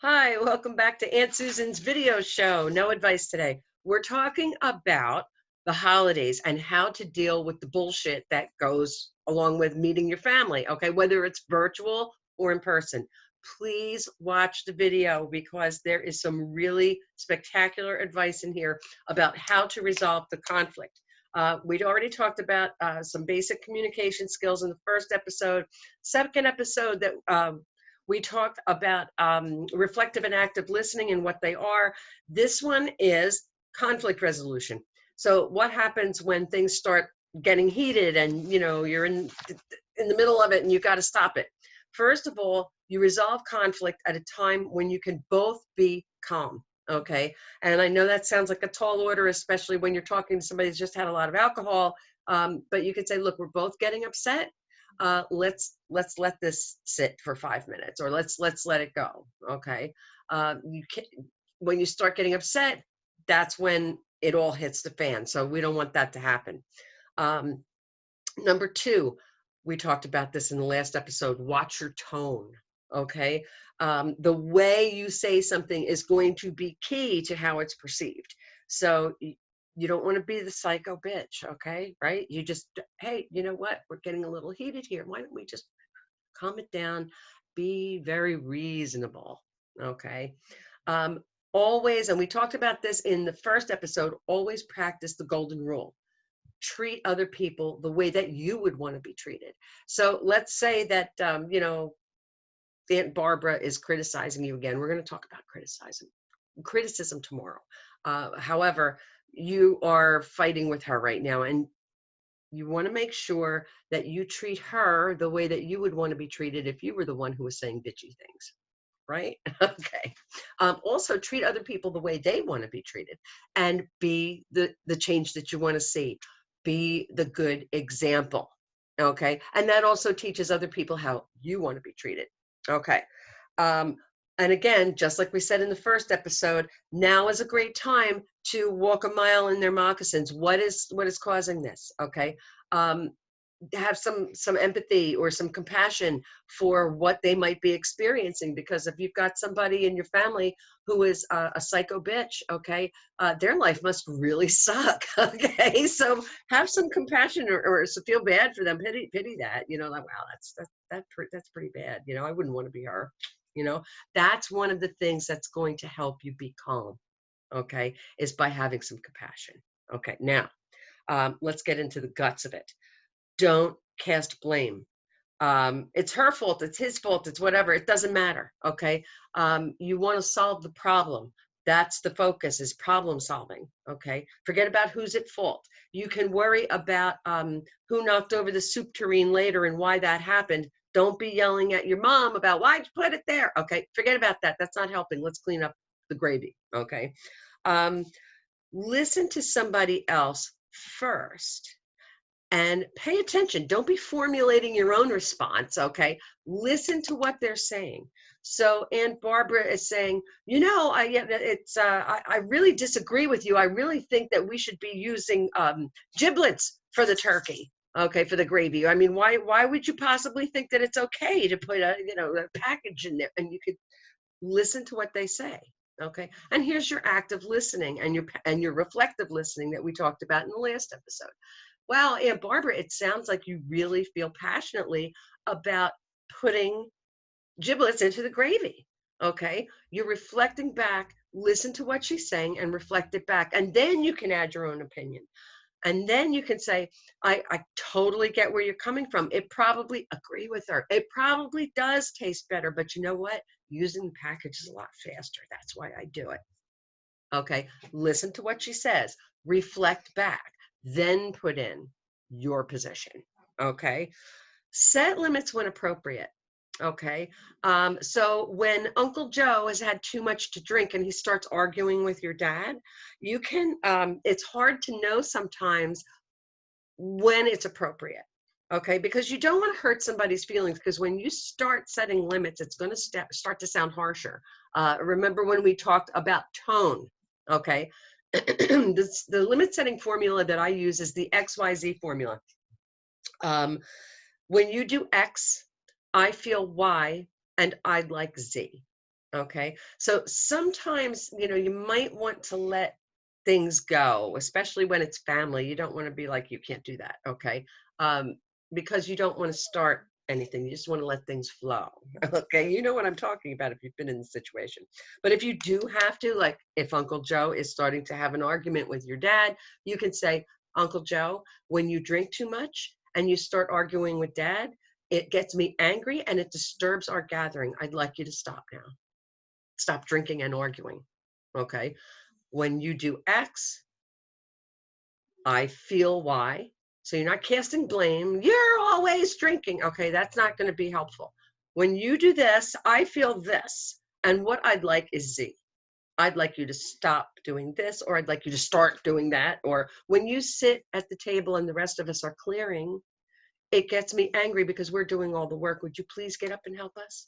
Hi, welcome back to Aunt Susan's video show. No advice today. We're talking about the holidays and how to deal with the bullshit that goes along with meeting your family, okay, whether it's virtual or in person. Please watch the video because there is some really spectacular advice in here about how to resolve the conflict. We'd already talked about some basic communication skills in the first episode. Second episode that we talked about reflective and active listening and what they are. This one is conflict resolution. So what happens when things start getting heated and you're in the middle of it and you got to stop it? First of all, you resolve conflict at a time when you can both be calm. Okay. And I know that sounds like a tall order, especially when you're talking to somebody who's just had a lot of alcohol. But you could say, look, we're both getting upset. Let's let this sit for 5 minutes, or let's let it go. Okay. You can, when you start getting upset, that's when it all hits the fan. So we don't want that to happen. Number two, we talked about this in the last episode. Watch your tone. Okay. The way you say something is going to be key to how it's perceived. So you don't want to be the psycho bitch, okay? Right? You just, hey, you know what? We're getting a little heated here. Why don't we just calm it down? Be very reasonable, okay? Um, Always, and we talked about this in the first episode, always practice the golden rule. Treat other people the way that you would want to be treated. So let's say that, Aunt Barbara is criticizing you again. We're going to talk about criticism tomorrow. However, you are fighting with her right now, and you want to make sure that you treat her the way that you would want to be treated if you were the one who was saying bitchy things, right? Okay. Also, treat other people the way they want to be treated, and be the change that you want to see. Be the good example, okay? And that also teaches other people how you want to be treated, okay? Um, and again, just like we said in the first episode, now is a great time to walk a mile in their moccasins. What is causing this? Okay. Um, have some empathy or some compassion for what they might be experiencing, because if you've got somebody in your family who is a psycho bitch, okay, their life must really suck. Okay, so have some compassion, or so feel bad for them, pity that, like, wow, that's pretty bad, I wouldn't want to be her. That's one of the things that's going to help you be calm, okay, is by having some compassion. Okay, now let's get into the guts of it. Don't cast blame. It's her fault, it's his fault, it's whatever, it doesn't matter. Okay. You want to solve the problem. That's the focus, is problem solving. Okay. Forget about who's at fault. You can worry about who knocked over the soup tureen later and why that happened. Don't be yelling at your mom about why'd you put it there. Okay. Forget about that. That's not helping. Let's clean up the gravy. Okay. Um, Listen to somebody else first and pay attention. Don't be formulating your own response, okay? Listen to what they're saying. So Aunt Barbara is saying, I really disagree with you. I really think that we should be using giblets for the turkey, okay, for the gravy. I mean, why would you possibly think that it's okay to put a package in there? And you could listen to what they say. Okay, and here's your active listening and your reflective listening that we talked about in the last episode. Wow, Aunt Barbara, it sounds like you really feel passionately about putting giblets into the gravy. Okay, you're reflecting back, listen to what she's saying and reflect it back. And then you can add your own opinion. And then you can say, I totally get where you're coming from. It probably, agree with her. It probably does taste better, but you know what? Using the package is a lot faster. That's why I do it. Okay, listen to what she says, reflect back, then put in your position. Okay, set limits when appropriate. Okay, so when Uncle Joe has had too much to drink and he starts arguing with your dad, you can, it's hard to know sometimes when it's appropriate. Okay, because you don't want to hurt somebody's feelings, because when you start setting limits, it's going to start to sound harsher. Remember when we talked about tone? Okay, the limit setting formula that I use is the XYZ formula. When you do X, I feel Y, and I'd like Z. Okay. So sometimes, you might want to let things go, especially when it's family. You don't want to be like, you can't do that. Okay. Um, because you don't want to start anything. You just want to let things flow. Okay. You know what I'm talking about if you've been in the situation. But if you do have to, like if Uncle Joe is starting to have an argument with your dad, you can say, Uncle Joe, when you drink too much and you start arguing with dad, it gets me angry and it disturbs our gathering. I'd like you to stop now. Stop drinking and arguing. Okay. When you do X, I feel Y. So you're not casting blame. You're always drinking. Okay. That's not going to be helpful. When you do this, I feel this. And what I'd like is Z. I'd like you to stop doing this, or I'd like you to start doing that. Or when you sit at the table and the rest of us are clearing, it gets me angry because we're doing all the work. Would you please get up and help us?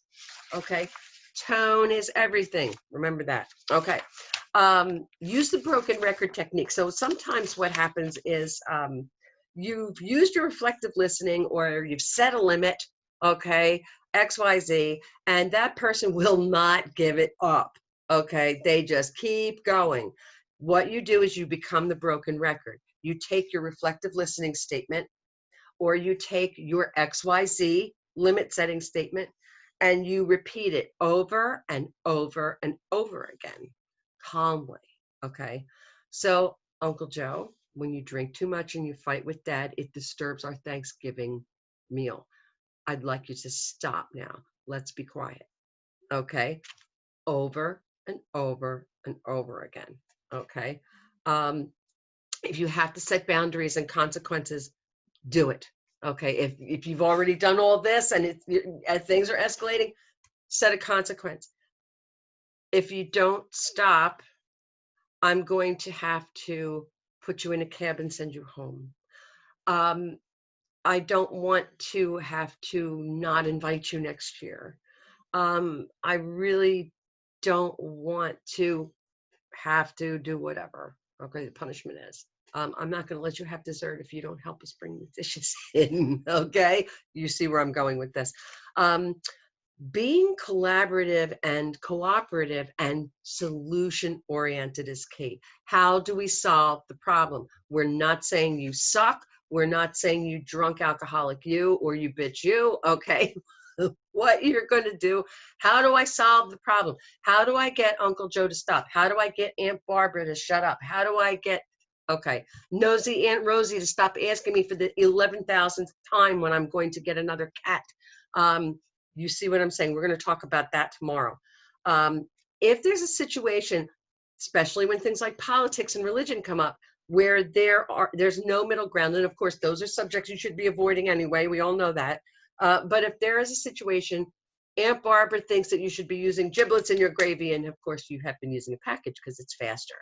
Okay. Tone is everything. Remember that. Okay. Use the broken record technique. So sometimes what happens is you've used your reflective listening or you've set a limit, okay, XYZ, and that person will not give it up. Okay. They just keep going. What you do is you become the broken record. You take your reflective listening statement, or you take your XYZ limit setting statement and you repeat it over and over and over again, calmly. Okay. So, Uncle Joe, when you drink too much and you fight with dad, it disturbs our Thanksgiving meal. I'd like you to stop now. Let's be quiet. Okay. Over and over and over again. Okay. Um, if you have to set boundaries and consequences, do it. Okay. If you've already done all this and as things are escalating, set a consequence. If you don't stop, I'm going to have to put you in a cab and send you home. Um, I don't want to have to not invite you next year. I really don't want to have to do whatever. Okay, the punishment is. I'm not going to let you have dessert if you don't help us bring the dishes in. Okay, you see where I'm going with this. Um, being collaborative and cooperative and solution oriented is key. How do we solve the problem? We're not saying you suck. We're not saying you drunk alcoholic you or you bitch you. Okay. What you're going to do. How do I solve the problem? How do I get Uncle Joe to stop? How do I get Aunt Barbara to shut up? How do I get, okay, nosy Aunt Rosie to stop asking me for the 11,000th time when I'm going to get another cat? You see what I'm saying? We're going to talk about that tomorrow. If there's a situation, especially when things like politics and religion come up, where there's no middle ground, and of course those are subjects you should be avoiding anyway. We all know that. But if there is a situation, Aunt Barbara thinks that you should be using giblets in your gravy, and of course you have been using a package because it's faster.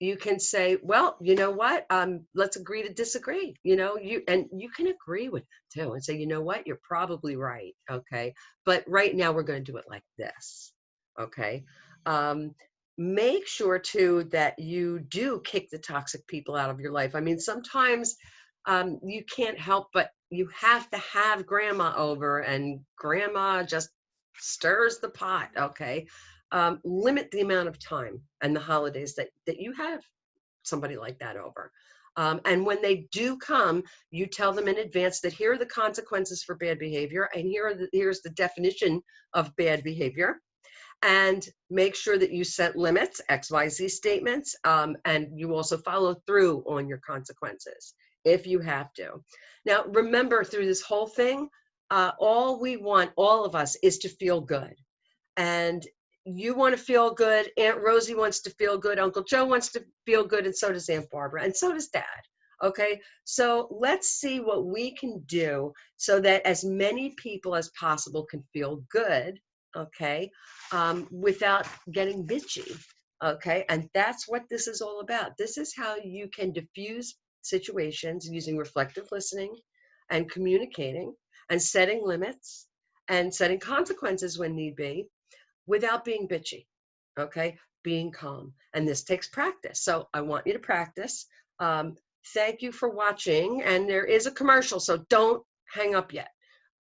You can say, well, you know what? Let's agree to disagree. You can agree with them too and say, you know what? You're probably right. Okay. But right now we're going to do it like this. Okay. Um, make sure too that you do kick the toxic people out of your life. I mean, sometimes you can't help, but you have to have grandma over and grandma just stirs the pot. Okay. Limit the amount of time and the holidays that you have somebody like that over. And when they do come, you tell them in advance that here are the consequences for bad behavior, and here's the definition of bad behavior. And make sure that you set limits, XYZ statements, and you also follow through on your consequences if you have to. Now, remember, through this whole thing, all we want, all of us, is to feel good. And you want to feel good. Aunt Rosie wants to feel good. Uncle Joe wants to feel good. And so does Aunt Barbara. And so does Dad. Okay. So let's see what we can do so that as many people as possible can feel good. Okay. Without getting bitchy. Okay. And that's what this is all about. This is how you can diffuse situations using reflective listening and communicating and setting limits and setting consequences when need be, without being bitchy, okay? Being calm. And this takes practice. So I want you to practice. Thank you for watching. And there is a commercial, so don't hang up yet.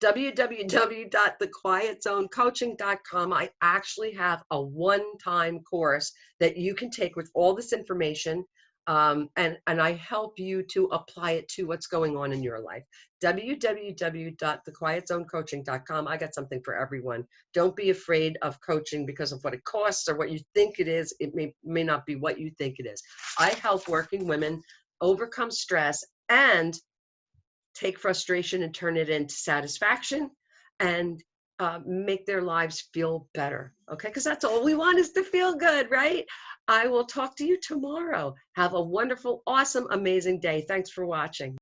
www.thequietzonecoaching.com. I actually have a one-time course that you can take with all this information, and I help you to apply it to what's going on in your life. www.thequietzonecoaching.com. I got something for everyone. Don't be afraid of coaching because of what it costs or what you think it is. It may not be what you think it is. I help working women overcome stress and take frustration and turn it into satisfaction, and make their lives feel better. Okay, because that's all we want, is to feel good, right? I will talk to you tomorrow. Have a wonderful, awesome, amazing day. Thanks for watching.